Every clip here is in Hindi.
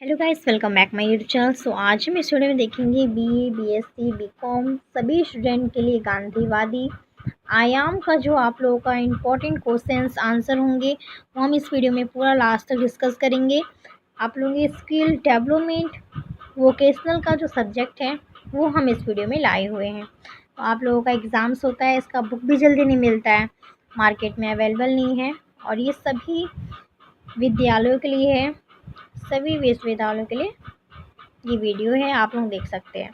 Hello guys, welcome back my YouTube channel. So आज हम इस वीडियो में देखेंगे बीए, बीएससी, बीकॉम सभी स्टूडेंट के लिए गांधीवादी आयाम का जो आप लोगों का इम्पोर्टेंट क्वेश्चंस आंसर होंगे वो हम इस वीडियो में पूरा लास्ट तक डिस्कस करेंगे। आप लोगों के स्किल डेवलपमेंट वोकेशनल का जो सब्जेक्ट है वो हम इस वीडियो में लाए हुए हैं। तो आप लोगों का एग्ज़ाम्स होता है, इसका बुक भी जल्दी नहीं मिलता है, मार्केट में अवेलेबल नहीं है और ये सभी विद्यालयों के लिए है, सभी विश्वविद्यालयों के लिए ये वीडियो है, आप लोग देख सकते हैं।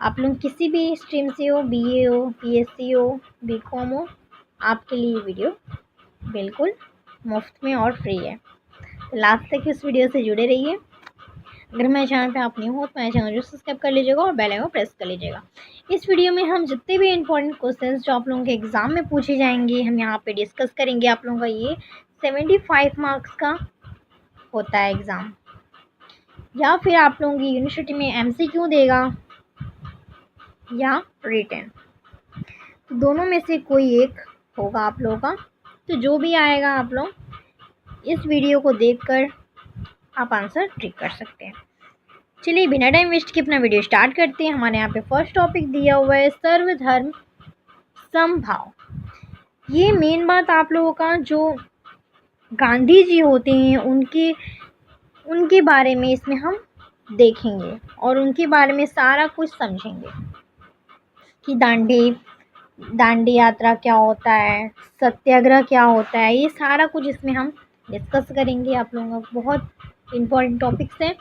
आप लोग किसी भी स्ट्रीम से हो, बीए हो, बीएससी हो, बीकॉम हो, आपके लिए ये वीडियो बिल्कुल मुफ्त में और फ्री है। तो लास्ट तक इस वीडियो से जुड़े रहिए। अगर मेरे चैनल पे आप न्यू हो तो मेरे चैनल को सब्सक्राइब कर लीजिएगा और बेल आइकन प्रेस कर लीजिएगा। इस वीडियो में हम जितने भी इंपॉर्टेंट क्वेश्चंस जो आप लोगों के एग्ज़ाम में पूछे जाएंगे हम यहाँ पे डिस्कस करेंगे। आप लोगों का ये 75 मार्क्स का होता है एग्ज़ाम, या फिर आप लोगों की यूनिवर्सिटी में एमसीक्यू देगा या रिटन, तो दोनों में से कोई एक होगा आप लोगों का। तो जो भी आएगा आप लोग इस वीडियो को देखकर आप आंसर ट्रिक कर सकते हैं। चलिए बिना टाइम वेस्ट के अपना वीडियो स्टार्ट करते हैं। हमारे यहाँ पे फर्स्ट टॉपिक दिया हुआ है सर्वधर्म समभाव। ये मेन बात आप लोगों का जो गांधी जी होते हैं उनके बारे में इसमें हम देखेंगे और उनके बारे में सारा कुछ समझेंगे कि दांडी यात्रा क्या होता है, सत्याग्रह क्या होता है, ये सारा कुछ इसमें हम डिस्कस करेंगे। आप लोगों का बहुत इम्पोर्टेंट टॉपिक्स है।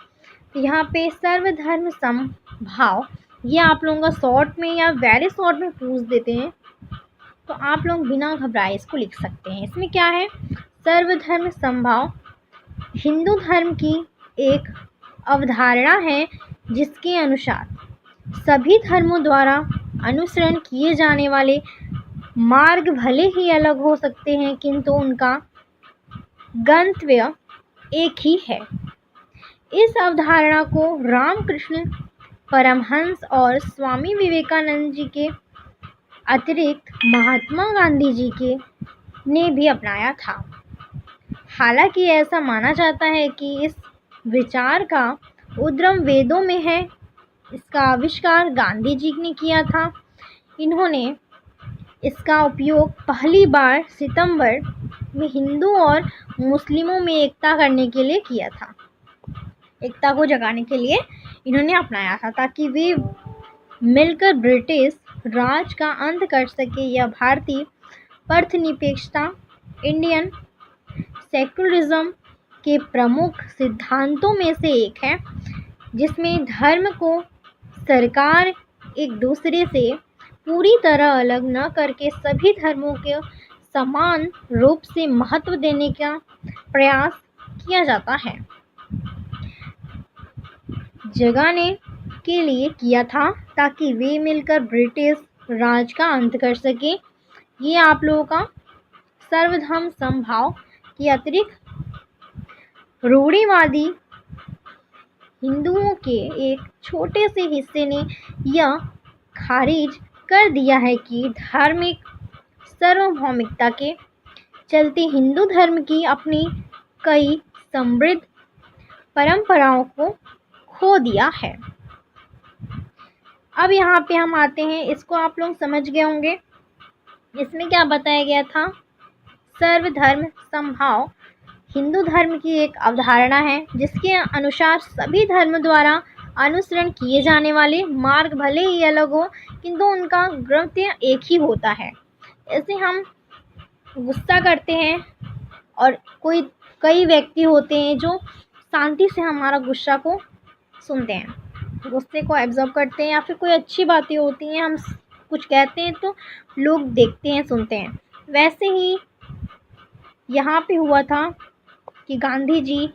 तो यहाँ पे सर्वधर्म समभाव ये आप लोगों का शॉर्ट में या वेरी शॉर्ट में पूछ देते हैं, तो आप लोग बिना घबराए इसको लिख सकते हैं। इसमें क्या है, सर्वधर्म समभाव हिंदू धर्म की एक अवधारणा है जिसके अनुसार सभी धर्मों द्वारा अनुसरण किए जाने वाले मार्ग भले ही अलग हो सकते हैं किंतु उनका गंतव्य एक ही है। इस अवधारणा को रामकृष्ण परमहंस और स्वामी विवेकानंद जी के अतिरिक्त महात्मा गांधी जी के ने भी अपनाया था। हालांकि ऐसा माना जाता है कि इस विचार का उद्गम वेदों में है। इसका आविष्कार गांधी जी ने किया था। इन्होंने इसका उपयोग पहली बार सितंबर में हिंदू और मुस्लिमों में एकता करने के लिए किया था। एकता को जगाने के लिए इन्होंने अपनाया था ताकि वे मिलकर ब्रिटिश राज का अंत कर सके। यह भारतीय पथनिरपेक्षता इंडियन सेक्युलरिज्म के प्रमुख सिद्धांतों में से एक है, जिसमें धर्म को सरकार एक दूसरे से पूरी तरह अलग न करके सभी धर्मों के समान रूप से महत्व देने का प्रयास किया जाता है, जगाने के लिए किया था ताकि वे मिलकर ब्रिटिश राज का अंत कर सके। ये आप लोगों का सर्वधर्म समभाव के अतिरिक्त रूढ़िवादी हिंदुओं के एक छोटे से हिस्से ने यह खारिज कर दिया है कि धार्मिक सार्वभौमिकता के चलते हिंदू धर्म की अपनी कई समृद्ध परंपराओं को खो दिया है। अब यहाँ पे हम आते हैं, इसको आप लोग समझ गए होंगे। इसमें क्या बताया गया था, सर्वधर्म समभाव हिंदू धर्म की एक अवधारणा है जिसके अनुसार सभी धर्म द्वारा अनुसरण किए जाने वाले मार्ग भले ही अलग हो किंतु उनका गंतव्य एक ही होता है। ऐसे हम गुस्सा करते हैं और कई व्यक्ति होते हैं जो शांति से हमारा गुस्सा को सुनते हैं, गुस्से को एब्जॉर्ब करते हैं, या फिर कोई अच्छी बातें होती हैं हम कुछ कहते हैं तो लोग देखते हैं, सुनते हैं। वैसे ही यहाँ पे हुआ था कि गांधी जी,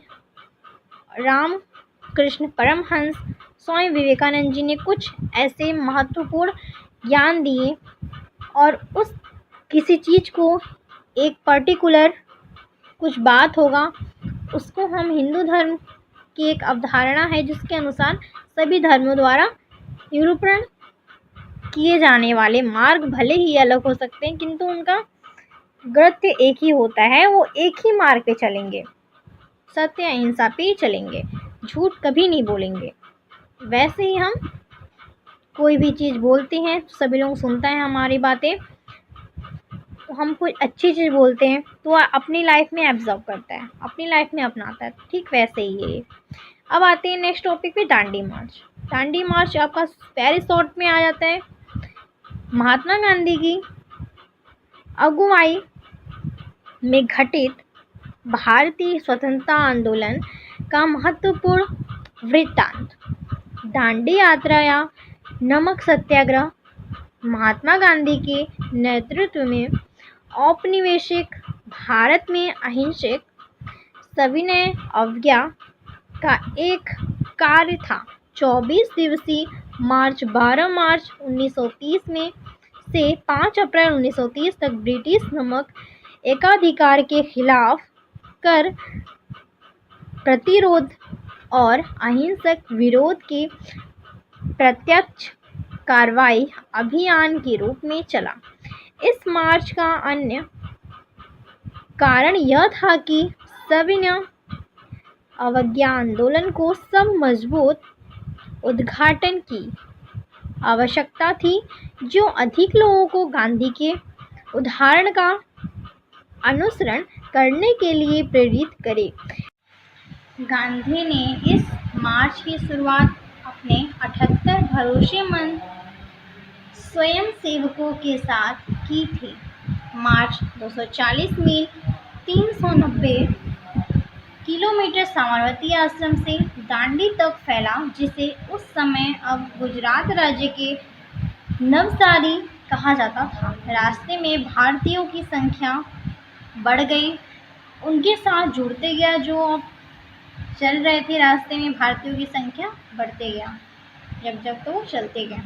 रामकृष्ण परमहंस, स्वामी विवेकानंद जी ने कुछ ऐसे महत्वपूर्ण ज्ञान दिए और उस किसी चीज़ को एक पर्टिकुलर कुछ बात होगा उसको हम हिंदू धर्म की एक अवधारणा है जिसके अनुसार सभी धर्मों द्वारा निरूपण किए जाने वाले मार्ग भले ही अलग हो सकते हैं किंतु उनका गंतव्य एक ही होता है, वो एक ही मार्ग पे चलेंगे, सत्य अहिंसा पे ही चलेंगे। झूठ कभी नहीं बोलेंगे। वैसे ही हम कोई भी चीज़ बोलते हैं तो सभी लोग सुनता है हमारी बातें, तो हम कोई अच्छी चीज़ बोलते हैं तो वह अपनी लाइफ में एब्जॉर्ब करता है, अपनी लाइफ में अपनाता है। ठीक वैसे ही है ये। अब आते हैं नेक्स्ट टॉपिक पे, दांडी मार्च। दांडी मार्च आपका वेरी शॉर्ट में आ जाता है। महात्मा गांधी की अगुवाई में घटित भारतीय स्वतंत्रता आंदोलन का महत्वपूर्ण वृत्तांत। दांडी यात्रा या नमक सत्याग्रह महात्मा गांधी के नेतृत्व में औपनिवेशिक भारत में अहिंसक सविनय अवज्ञा का एक कार्य था। 24 दिवसीय मार्च 12 मार्च 1930 में से 5 अप्रैल 1930 तक ब्रिटिश नमक एकाधिकार के खिलाफ कर प्रतिरोध और अहिंसक विरोध के प्रत्यक्ष कार्रवाई अभियान के रूप में चला। इस मार्च का अन्य कारण यह था कि सविनय अवज्ञा आंदोलन को सब मजबूत उद्घाटन की आवश्यकता थी, जो अधिक लोगों को गांधी के उदाहरण का अनुसरण करने के लिए प्रेरित करे। गांधी ने इस मार्च की शुरुआत अपने 78 भरोसेमंद स्वयंसेवकों के साथ की थी। मार्च 240 मील 390 किलोमीटर साबरमती आश्रम से दांडी तक फैला, जिसे उस समय अब गुजरात राज्य के नवसारी कहा जाता था। रास्ते में भारतीयों की संख्या बढ़ गई, उनके साथ जुड़ते गया। जो अब चल रहे थे रास्ते में, भारतीयों की संख्या बढ़ते गया, जब तो चलते गए।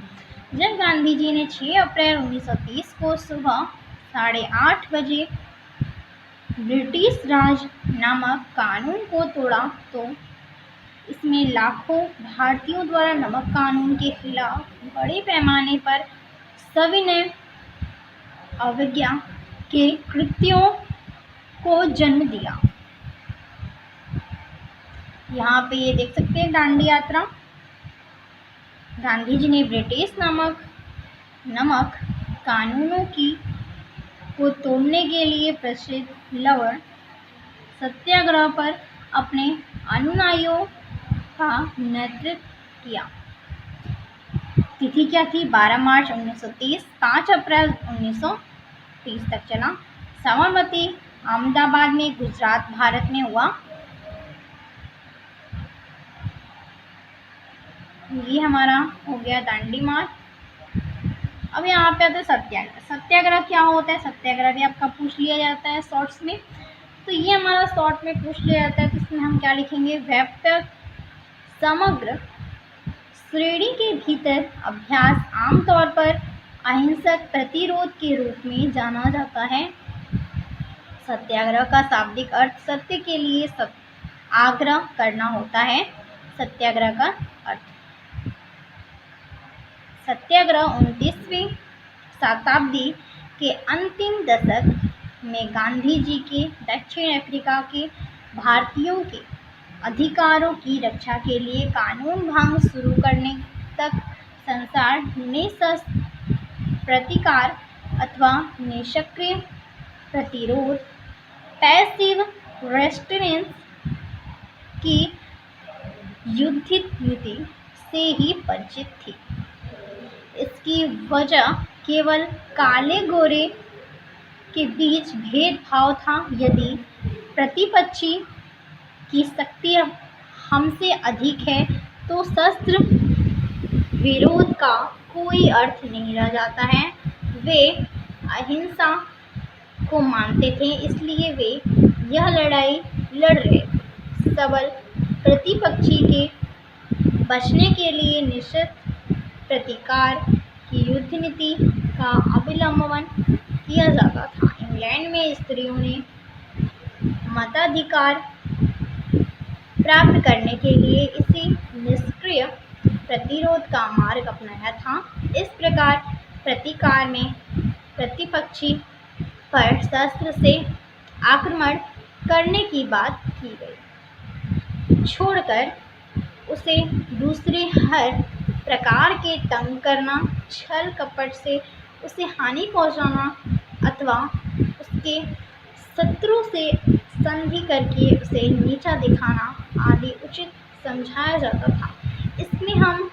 जब गांधी जी ने 6 अप्रैल 1930 को सुबह 8:30 बजे ब्रिटिश राज नामक कानून को तोड़ा, तो इसमें लाखों भारतीयों द्वारा नमक कानून के खिलाफ बड़े पैमाने पर सविनय अवज्ञा के कृत्यों को जन्म दिया। यहाँ पे ये देख सकते हैं दांडी यात्रा। गांधी जी ने ब्रिटिश नमक कानूनों को तोड़ने के लिए प्रसिद्ध लवण सत्याग्रह पर अपने अनुयायियों का नेतृत्व किया। तिथि क्या थी? 12 मार्च 1930, 5 अप्रैल 1930 तक चला। साबरमती अहमदाबाद में, गुजरात, भारत में हुआ। ये हमारा हो गया दांडी मार्च। अब यहाँ पे आता है सत्याग्रह। सत्याग्रह क्या होता है? सत्याग्रह भी आपका पूछ लिया जाता है शॉर्ट्स में, तो ये हमारा शॉर्ट में पूछ लिया जाता है। तो इसमें हम क्या लिखेंगे? व्यापक समग्र श्रेणी के भीतर अभ्यास आमतौर पर अहिंसक प्रतिरोध के रूप में जाना जाता है। सत्याग्रह का शाब्दिक अर्थ सत्य के लिए आग्रह करना होता है। सत्याग्रह का अर्थ सत्याग्रह 29वीं शताब्दी के अंतिम दशक में गांधी जी के दक्षिण अफ्रीका के भारतीयों के अधिकारों की रक्षा के लिए कानून भंग शुरू करने तक संसार निःशस्त्र प्रतिकार अथवा निष्क्रिय प्रतिरोध पैसिव रेस्ट्रेंस की युद्धित नीति से ही परिचित थी। इसकी वजह केवल काले गोरे के बीच भेदभाव था। यदि प्रतिपक्षी की शक्ति हमसे अधिक है तो शस्त्र विरोध का कोई अर्थ नहीं रह जाता है। वे अहिंसा को मानते थे, इसलिए वे यह लड़ाई लड़ रहे थे। सबल प्रतिपक्षी के बचने के लिए निश्चित प्रतिकार की युद्ध नीति का अवलंबन किया जाता था। इंग्लैंड में स्त्रियों ने मताधिकार प्राप्त करने के लिए इसी निष्क्रिय प्रतिरोध का मार्ग अपनाया था। इस प्रकार प्रतिकार में प्रतिपक्षी पर शस्त्र से आक्रमण करने की बात की गई, छोड़कर उसे दूसरे हर प्रकार के तंग करना, छल कपट से उसे हानि पहुंचाना अथवा उसके शत्रु से संधि करके उसे नीचा दिखाना आदि उचित समझाया जाता था। इसमें हम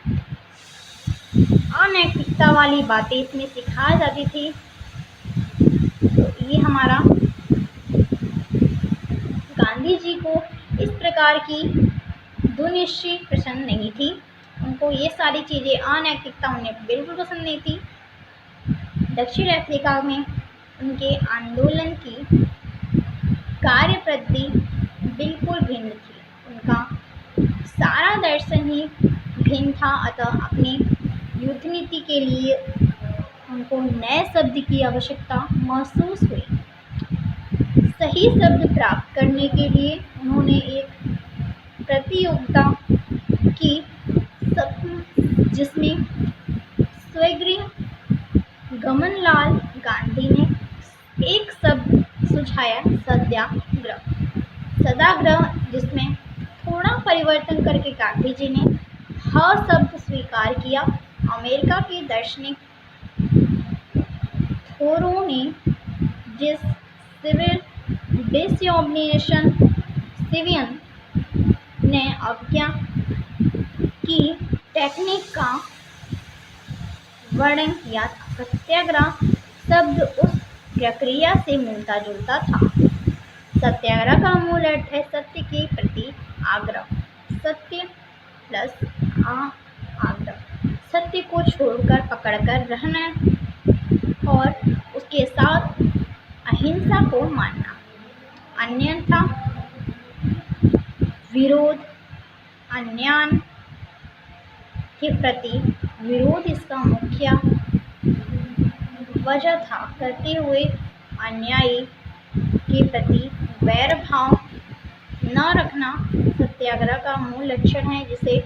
अनैतिकता वाली बातें इसमें सिखाई जाती थी। तो ये हमारा गांधी जी को इस प्रकार की दुनिश्चय पसंद नहीं थी। उनको ये सारी चीज़ें अनैतिकता उन्हें बिल्कुल पसंद नहीं थी। दक्षिण अफ्रीका में उनके आंदोलन की कार्य पद्धति बिल्कुल भिन्न थी। उनका सारा दर्शन ही भिन्न था। अतः अपनी युद्ध नीति के लिए उनको नए शब्द की आवश्यकता महसूस हुई। सही शब्द प्राप्त करने के लिए उन्होंने एक प्रतियोगिता की जिसमें स्वर्गीय गमनलाल गांधी ने एक शब्द सुझाया, सत्याग्रह, जिसमें थोड़ा परिवर्तन करके गांधी जी ने ह शब्द स्वीकार किया। अमेरिका के दार्शनिक थोरो ने जिस सिविल डिसऑर्गेनाइजेशन सिवियन ने अवज्ञा की टेक्निक का वर्णन किया था। सत्याग्रह शब्द उस प्रक्रिया से मिलता जुलता था। सत्याग्रह का मूल अर्थ है सत्य के प्रति आग्रह। सत्य प्लस आग्रह, सत्य को छोड़कर पकड़कर रहना और उसके साथ अहिंसा को मानना, अन्यथा विरोध, अन्याय के प्रति विरोध इसका मुख्य वजह था। करते हुए अन्यायी के प्रति वैर भाव न रखना सत्याग्रह का मूल लक्षण है, जिसे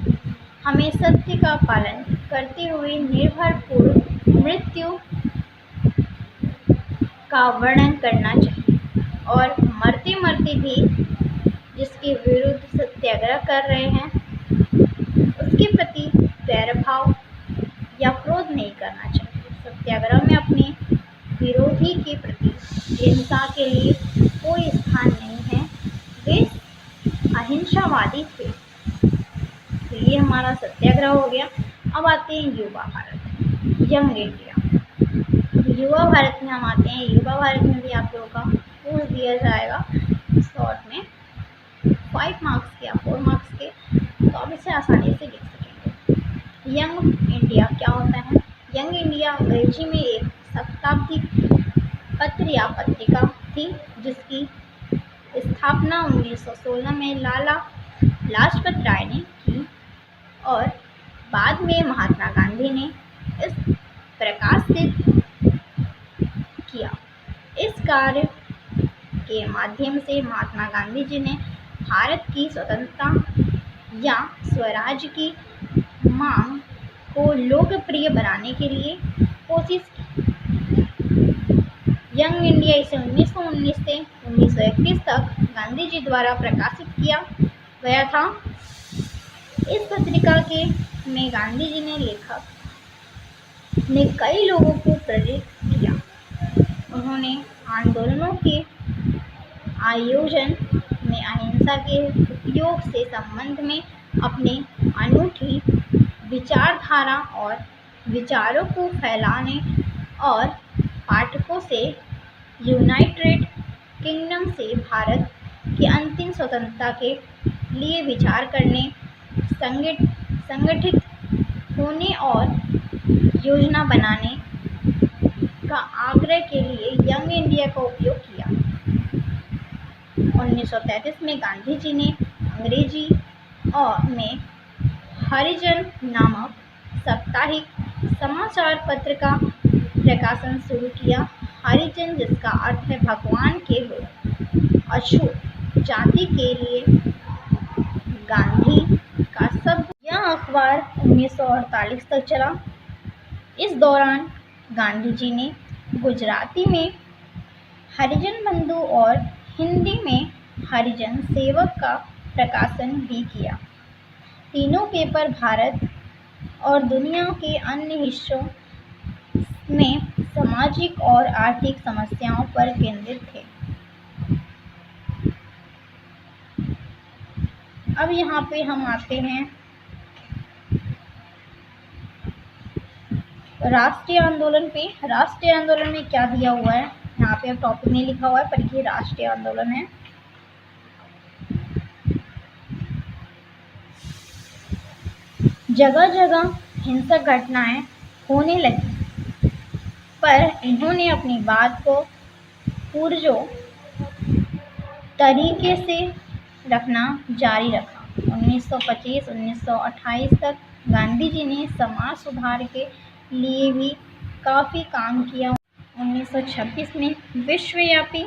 हमें सत्य का पालन करते हुए निर्भरपूर्वक मृत्यु का वर्णन करना चाहिए और मरते मरते भी जिसके विरुद्ध सत्याग्रह कर रहे हैं उसके प्रति वैरभाव या क्रोध नहीं करना चाहिए। सत्याग्रह में अपने विरोधी के प्रति हिंसा के लिए कोई स्थान नहीं है। वे अहिंसावादी थे। तो ये हमारा सत्याग्रह हो गया। अब आते हैं युवा भारत, यंग इंडिया। युवा भारत में हम आते हैं। युवा भारत में भी आप लोगों का पूछ दिया जाएगा शॉर्ट में 5 मार्क्स के या 4 मार्क्स के, तो आप इसे आसानी से लिख सकेंगे। यंग इंडिया क्या होता है? यंग इंडिया अंग्रेजी में एक साप्ताहिक पत्र या पत्रिका थी जिसकी स्थापना 1916 में लाला लाजपत राय ने की और बाद में महात्मा गांधी ने इस प्रकाशित किया। इस कार्य के माध्यम से महात्मा गांधी जी ने भारत की स्वतंत्रता या स्वराज की मांग को लोकप्रिय बनाने के लिए कोशिश की। यंग इंडिया इसे 1919 से 1931 तक गांधी जी द्वारा प्रकाशित किया गया था। इस पत्रिका के में गांधी जी ने लेखक ने कई लोगों को प्रेरित किया। उन्होंने आंदोलनों के आयोजन में अहिंसा के उपयोग से संबंध में अपने अनूठी विचारधारा और विचारों को फैलाने और पाठकों से यूनाइटेड किंगडम से भारत की अंतिम स्वतंत्रता के लिए विचार करने, संगठित होने और योजना बनाने का आग्रह के लिए यंग इंडिया का उपयोग किया। 1933 में गांधी जी ने अंग्रेजी में हरिजन नामक साप्ताहिक समाचार पत्र का प्रकाशन शुरू किया। हरिजन जिसका अर्थ है भगवान के लोग, अछूत जाति के लिए गांधी का शब्द। यह अखबार 1948 तक चला। इस दौरान गांधी जी ने गुजराती में हरिजन बंधु और हिंदी में हरिजन सेवक का प्रकाशन भी किया। तीनों पेपर भारत और दुनिया के अन्य हिस्सों में सामाजिक और आर्थिक समस्याओं पर केंद्रित थे। अब यहाँ पे हम आते हैं राष्ट्रीय आंदोलन पे। राष्ट्रीय आंदोलन में क्या दिया हुआ है, यहाँ पे अब टॉपिक नहीं लिखा हुआ है, पर ये राष्ट्रीय आंदोलन है। जगह जगह हिंसक घटनाएं होने लगी, पर इन्होंने अपनी बात को पुरजोर तरीके से रखना जारी रखा। 1925-1928 तक गांधी जी ने समाज सुधार के लिए भी काफ़ी काम किया। 1926 में विश्वव्यापी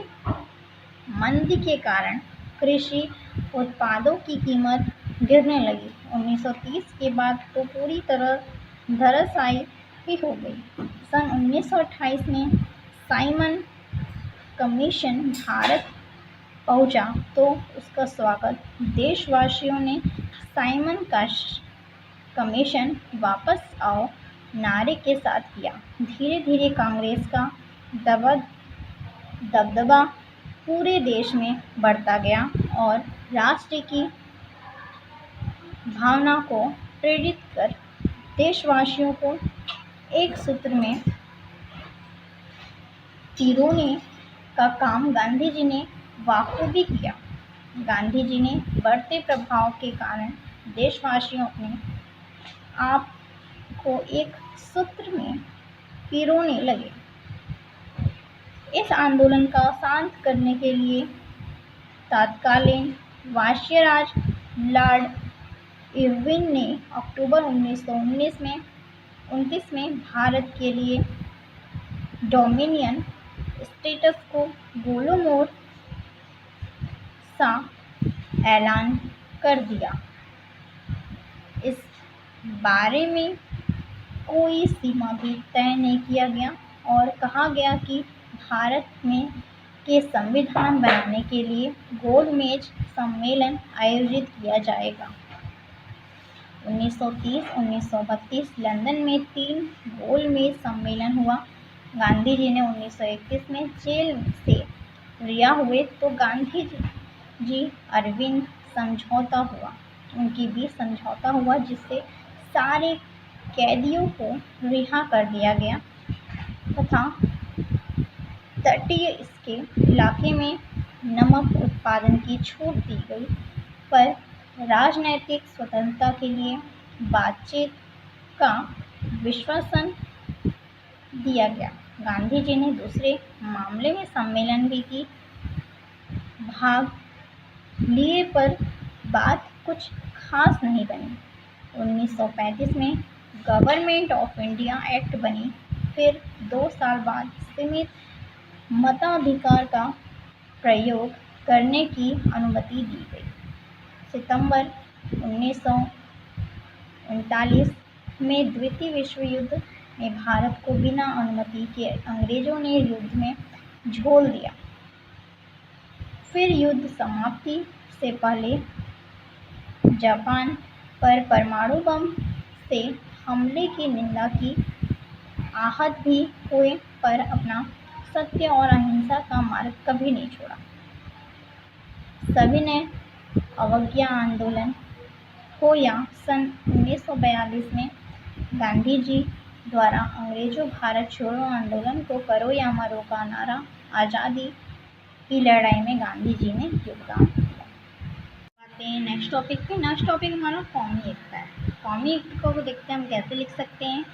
मंदी के कारण कृषि उत्पादों की कीमत गिरने लगी। 1930 के बाद तो पूरी तरह धराशायी ही हो गई। सन 1928 में साइमन कमीशन भारत पहुंचा तो उसका स्वागत देशवासियों ने साइमन कमीशन वापस आओ नारे के साथ किया। धीरे धीरे कांग्रेस का दबदबा पूरे देश में बढ़ता गया और राष्ट्र की भावना को प्रेरित कर देशवासियों को एक सूत्र में पिरोने का काम गांधी जी ने बखूबी किया। गांधी जी ने बढ़ते प्रभाव के कारण देशवासियों अपने आप को एक सूत्र में पिरोने लगे। इस आंदोलन का शांत करने के लिए तत्कालीन वायसराय लॉर्ड इरविन ने अक्टूबर 1929 में भारत के लिए डोमिनियन स्टेटस को गोलोमोर सा ऐलान कर दिया। इस बारे में कोई सीमा भी तय नहीं किया गया और कहा गया कि भारत में के संविधान बनाने के लिए गोलमेज सम्मेलन आयोजित किया जाएगा। 1930-1932 लंदन में 3 गोलमेज सम्मेलन हुआ। गांधी जी ने 1931 में जेल से रिहा हुए तो गांधी जी अरविंद समझौता हुआ, उनके बीच समझौता हुआ जिससे सारे कैदियों को रिहा कर दिया गया तथा तटीय इसके इलाके में नमक उत्पादन की छूट दी गई, पर राजनैतिक स्वतंत्रता के लिए बातचीत का विश्वासन दिया गया। गांधी जी ने दूसरे मामले में सम्मेलन भी की भाग लिए पर बात कुछ खास नहीं बनी। 1935 में गवर्नमेंट ऑफ इंडिया एक्ट बनी, फिर 2 साल बाद सीमित मताधिकार का प्रयोग करने की अनुमति दी गई। सितंबर 1939 में द्वितीय विश्व युद्ध में भारत को बिना अनुमति के अंग्रेजों ने युद्ध में झोल दिया। फिर युद्ध समाप्ति से पहले जापान पर परमाणु बम से हमले की निंदा की, आहत भी हुए पर अपना सत्य और अहिंसा का मार्ग कभी नहीं छोड़ा। सभी ने अवज्ञा आंदोलन हो या सन 1942 में गांधी जी द्वारा अंग्रेजों भारत छोड़ो आंदोलन को करो या मरो का नारा आज़ादी की लड़ाई में गांधी जी ने योगदान दिया। आते हैं नेक्स्ट टॉपिक पे। नेक्स्ट टॉपिक हमारा कौमी एकता है। कौमी एकता को देखते हैं हम कैसे लिख सकते हैं।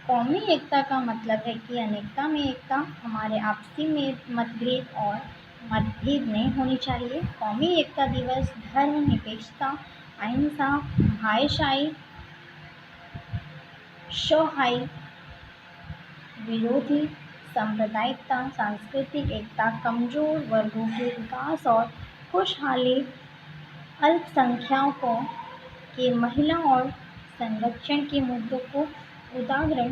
कौमी एकता का मतलब है कि अनेकता में एकता, हमारे आपसी में मतभेद और मतभेद नहीं होनी चाहिए। कौमी एकता दिवस धर्मनिरपेक्षता, अहिंसा, भाईचारे, सौहार्द विरोधी सांप्रदायिकता, सांस्कृतिक एकता, कमजोर वर्गों के विकास और खुशहाली, अल्पसंख्यकों के महिला और संरक्षण के मुद्दों को उजागर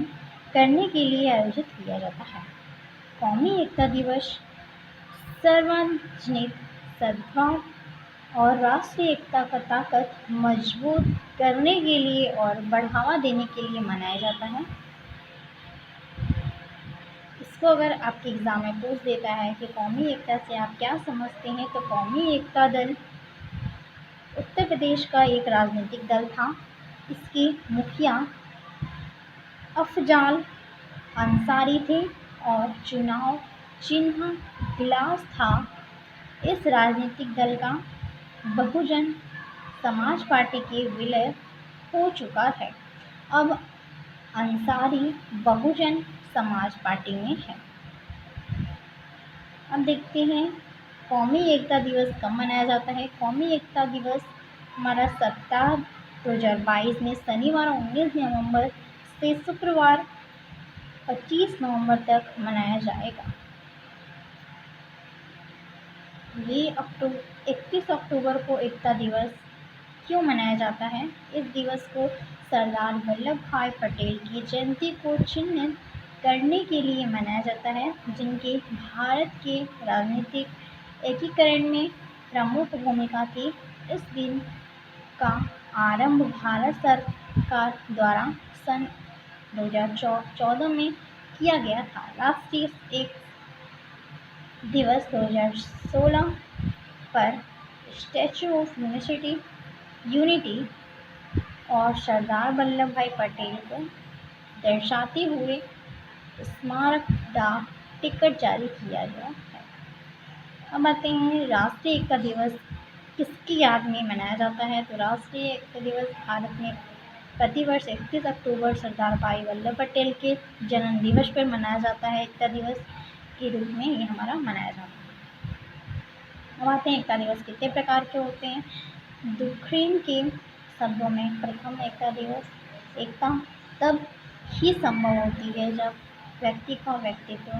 करने के लिए आयोजित किया जाता है। कौमी एकता दिवस सार्वजनिक सद्भाव और राष्ट्रीय एकता का ताकत मजबूत करने के लिए और बढ़ावा देने के लिए मनाया जाता है। इसको अगर आपके एग्ज़ाम में पूछ देता है कि कौमी एकता से आप क्या समझते हैं, तो कौमी एकता दल उत्तर प्रदेश का एक राजनीतिक दल था। इसके मुखिया अफजाल अंसारी थे और चुनाव चिन्ह गिलास था। इस राजनीतिक दल का बहुजन समाज पार्टी के विलय हो चुका है। अब अंसारी बहुजन समाज पार्टी में है। अब देखते हैं कौमी एकता दिवस कब मनाया जाता है। कौमी एकता दिवस हमारा सप्ताह 2022 में शनिवार 19 नवंबर से शुक्रवार 25 नवंबर तक मनाया जाएगा। ये 31 अक्टूबर को एकता दिवस क्यों मनाया जाता है? इस दिवस को सरदार वल्लभ भाई पटेल की जयंती को चिन्हित करने के लिए मनाया जाता है, जिनके भारत के राजनीतिक एकीकरण में प्रमुख भूमिका थी। इस दिन का आरंभ भारत सरकार द्वारा सन 2014 में किया गया था। राष्ट्रीय एक दिवस 2016 पर स्टैचू ऑफ यूनिटी और सरदार वल्लभ भाई पटेल को दर्शाते हुए स्मारक डाक टिकट जारी किया गया है। अब आते हैं राष्ट्रीय एकता दिवस किसकी याद में मनाया जाता है। तो राष्ट्रीय एकता दिवस भारत में प्रतिवर्ष 31 अक्टूबर सरदार भाई वल्लभ पटेल के जन्म दिवस पर मनाया जाता है। एकता दिवस के रूप में ये हमारा मनाया जाता है। अब आते हैं एकता दिवस कितने प्रकार के होते हैं। दुखरीन के शब्दों में प्रथम एकता दिवस एकता तब ही संभव होती है जब व्यक्ति का व्यक्तित्व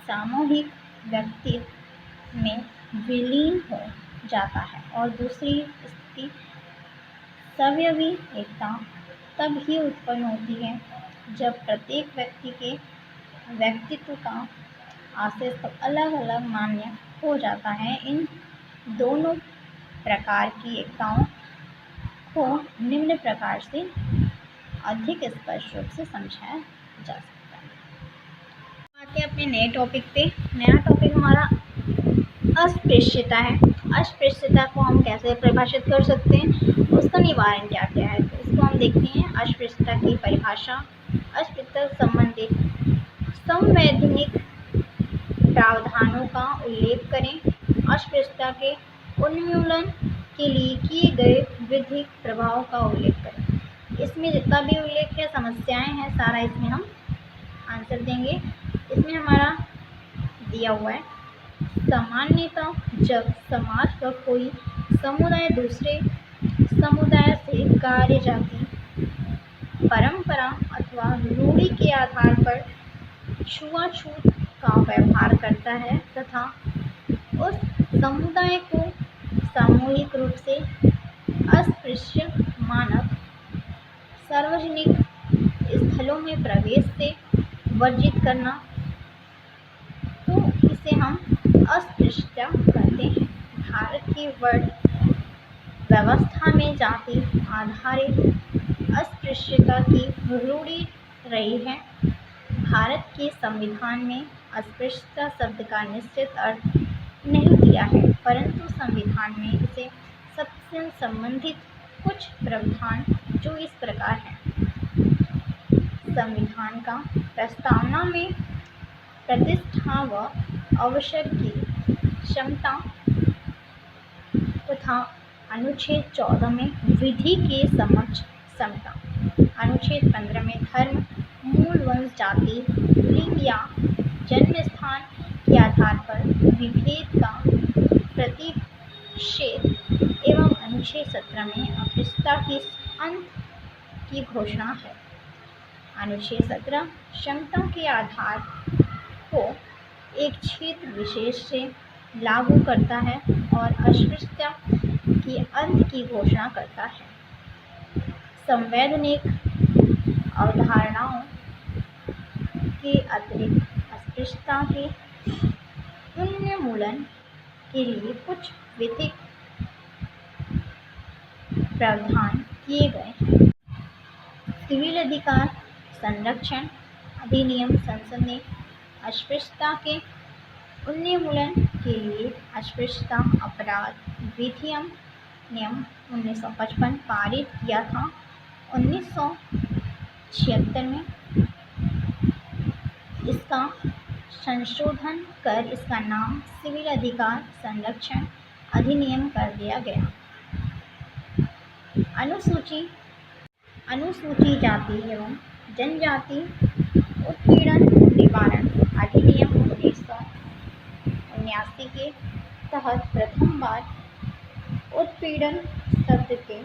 सामूहिक व्यक्तित्व में विलीन हो जाता है। और दूसरी स्थिति सवयवी एकता तब ही उत्पन्न होती है जब प्रत्येक व्यक्ति के व्यक्तित्व का अस्तित्व अलग अलग मान्य हो जाता है। इन दोनों प्रकार की एकताओं को निम्न प्रकार से अधिक स्पष्ट रूप से समझाया जा सकता है। आते हैं अपने नए टॉपिक पे। नया टॉपिक हमारा अस्पृश्यता है। अस्पृश्यता को हम कैसे परिभाषित कर सकते हैं, उसका निवारण क्या क्या है, तो इसको हम देखते हैं। अस्पृश्यता की परिभाषा। अस्पृश्यता संबंधित संवैधानिक प्रावधानों का उल्लेख करें। अस्पृश्यता के उन्मूलन के लिए किए गए विधिक प्रभाव का उल्लेख करें। इसमें जितना भी उल्लेख है, समस्याएं हैं, सारा इसमें हम आंसर देंगे। इसमें हमारा दिया हुआ है सामान्यतः जब समाज का कोई समुदाय दूसरे समुदाय से कार्य जाति परंपरा अथवा रूढ़ि के आधार पर छुआछूत का व्यवहार करता है तथा उस समुदाय को सामूहिक रूप से अस्पृश्य मानक सार्वजनिक स्थलों में प्रवेश से वर्जित करना, तो इसे हम अस्पृश्यता कहते हैं। भारत की वर्ण व्यवस्था में जाति आधारित अस्पृश्यता की रूढ़ि रही है। भारत के संविधान में अस्पृश्यता शब्द का निश्चित अर्थ नहीं दिया है, परंतु संविधान में इसे सबसे संबंधित कुछ प्रावधान जो इस प्रकार हैं। संविधान का प्रस्तावना में प्रतिष्ठा व अवसर की क्षमता तथा अनुच्छेद 14 में विधि के समक्ष समता, अनुच्छेद 15 में धर्म, मूल वंश, जाति, लिंग या जन्म स्थान के आधार पर विभेद का प्रतिषेध एवं अनुच्छेद 17 में अस्पृश्यता के अंत की घोषणा है। अनुच्छेद 17 क्षमता के आधार को एक क्षेत्र विशेष से लागू करता है और अस्पृश्यता के अंत की घोषणा करता है। संवैधानिक अवधारणाओं के अतिरिक्त अस्पृश्यता के उन्मूलन के लिए कुछ विधिक प्रावधान किए गए। सिविल अधिकार संरक्षण अधिनियम संसद ने अस्पृश्यता के उन्मूलन के लिए अस्पृश्यता अपराध विधिनियम 1955 पारित किया था। 1976 में इसका संशोधन कर इसका नाम सिविल अधिकार संरक्षण अधिनियम कर दिया गया। अनुसूचित जाति एवं जनजाति उत्पीड़न निवारण अधिनियम 1979 के तहत प्रथम बार उत्पीड़न शब्द के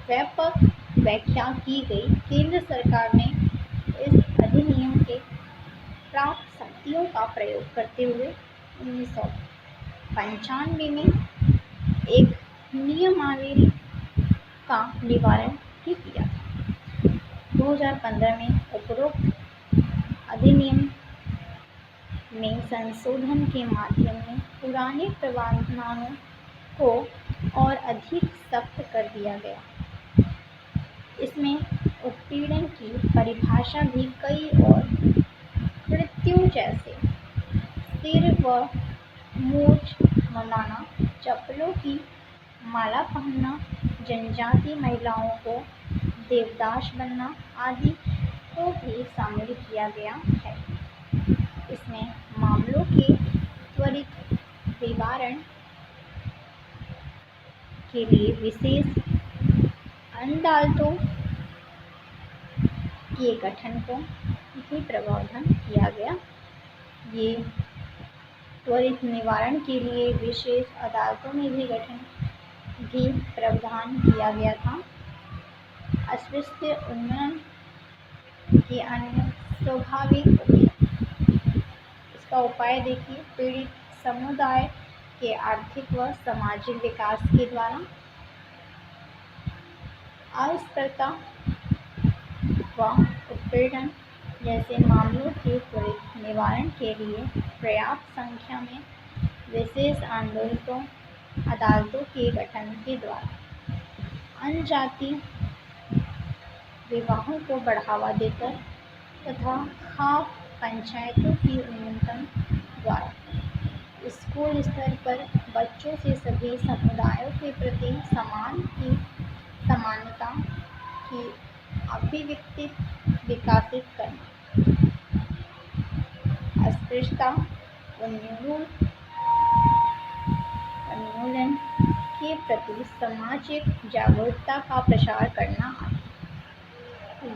व्यापक व्याख्या की गई। केंद्र सरकार ने इस अधिनियम के प्राप्त शक्तियों का प्रयोग करते हुए 1995 में एक नियमावली का निवारण भी किया था। 2015 में उपरोक्त अधिनियम में संशोधन के माध्यम में पुराने प्रावधानों को और अधिक सख्त कर दिया गया। इसमें उत्पीड़न की परिभाषा भी कई और कृत्यों जैसे सिर व मूंछ मुंडाना, चप्पलों की माला पहनना, जनजाति महिलाओं को देवदास बनना आदि को भी शामिल किया गया है। इसमें मामलों के त्वरित निवारण के लिए विशेष अदालतों के गठन को भी प्रावधान किया गया। ये त्वरित निवारण के लिए विशेष अदालतों में भी गठन भी प्रावधान किया गया था। अस्पृश्य उन्मूलन के अन्य स्वाभाविक उपाय। इसका उपाय देखिए, पीड़ित समुदाय के आर्थिक व सामाजिक विकास के द्वारा अस्पृश्यता व उत्पीड़न जैसे मामलों के त्वरित निवारण के लिए पर्याप्त संख्या में विशेष अदालतों के गठन के द्वारा अन्य जाति विवाहों को बढ़ावा देकर तथा खाप पंचायतों की उन्नयन द्वारा स्कूल स्तर पर बच्चों से सभी समुदायों के प्रति समानता की अभिव्यक्ति विकसित करना। अस्पृश्यता उन्मूलन के प्रति सामाजिक जागरूकता का प्रसार करना आदि।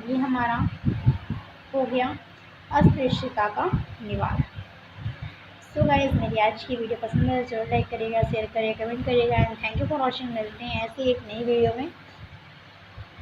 ये हमारा हो गया अस्पृश्यता का निवारण। सो गाइस, मेरी आज की वीडियो पसंद है तो जरूर लाइक करिएगा, शेयर करिएगा, कमेंट करिएगा and thank you for watching. मिलते हैं ऐसे एक नई वीडियो में।